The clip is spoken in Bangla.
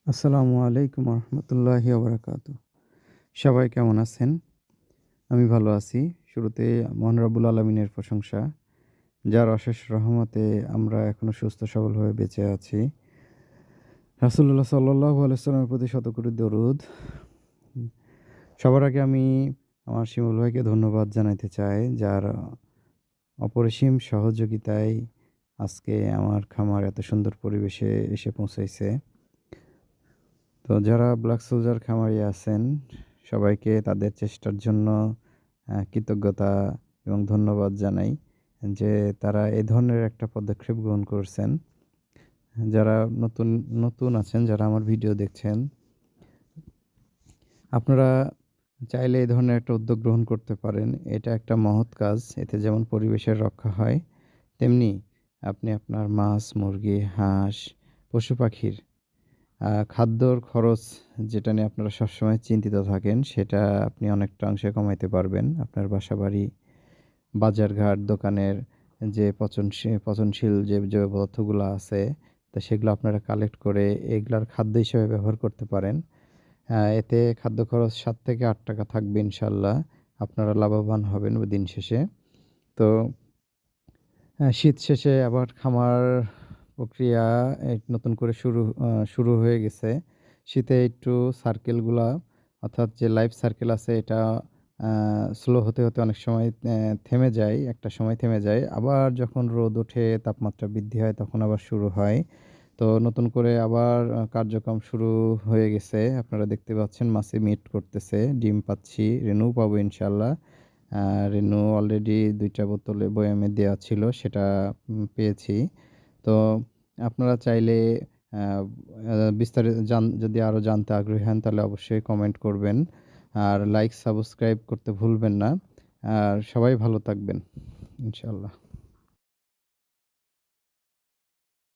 আসসালামু আলাইকুম রহমতুল্লাহি ওবরাকাতু। সবাই কেমন আছেন? আমি ভালো আছি। শুরুতে মহান রব্বুল আলামিনের প্রশংসা। যার অশেষ রহমতে আমরা এখনো সুস্থ সবলভাবে বেঁচে আছি। রাসূলুল্লাহ সাল্লাল্লাহু আলাইহি ওয়াসাল্লামের প্রতি শত কোটি দরুদ। সবার আগে আমি আমার শিমুল ভাইকে ধন্যবাদ জানাইতে চাই, যার অপরিসীম সহযোগিতায় আজকে আমার খামার এত সুন্দর পরিবেশে এসে পৌঁছাইছে। তো যারা ব্ল্যাক সোলজার খামারি আছেন, সবাইকে তাদের চেষ্টার জন্য কৃতজ্ঞতা এবং ধন্যবাদ জানাই যে তারা এ ধরনের একটা পদক্ষেপ গ্রহণ করছেন। যারা নতুন আছেন, যারা আমার ভিডিও দেখছেন, আপনারা চাইলে এই ধরনের একটা উদ্যোগ গ্রহণ করতে পারেন। এটা একটা মহৎ কাজ। এতে যেমন পরিবেশের রক্ষা হয়, তেমনি আপনি আপনার মাছ, মুরগি, হাঁস, পশু-পাখির খাদ্যর খরচ যেটা নিয়ে আপনারা সবসময় চিন্তিত থাকেন, সেটা আপনি অনেকটা অংশে কমাইতে পারবেন। আপনার বাসাবাড়ি, বাজারঘাট, দোকানের যে পচনশীল যে পদার্থগুলো আছে, তো সেগুলো আপনারা কালেক্ট করে এগুলার খাদ্য হিসেবে ব্যবহার করতে পারেন। এতে খাদ্য খরচ ৳৭ থেকে ৳৮ থাকবে ইনশাআল্লাহ। আপনারা লাভবান হবেন দিন শেষে। তো শীত শেষে আবার খামার প্রক্রিয়া নতুন করে শুরু হয়ে গেছে। শীতে একটু সার্কেলগুলা, অর্থাৎ যে লাইফ সার্কেল আছে, এটা আ স্লো হতে অনেক সময় থেমে যায়। একটা সময় থেমে যায়। আবার যখন রোদ ওঠে, তাপমাত্রা বৃদ্ধি হয়, তখন আবার শুরু হয়। তো নতুন করে আবার কার্যক্রম শুরু হয়ে গেছে। আপনারা দেখতে পাচ্ছেন মাছে মিট করতেছে। ডিম পাচ্ছি, রেণু পাবো ইনশাআল্লাহ। রেনু অলরেডি ২ টা বোতলে বয়ামে দেয়া ছিল, সেটা পেয়েছি। তো আপনারা চাইলে আ আ বিস্তারিত যদি আরো জানতে আগ্রহী হন, তাহলে অবশ্যই কমেন্ট করবেন। আর লাইক, সাবস্ক্রাইব করতে ভুলবেন না। আর সবাই ভালো থাকবেন ইনশাআল্লাহ।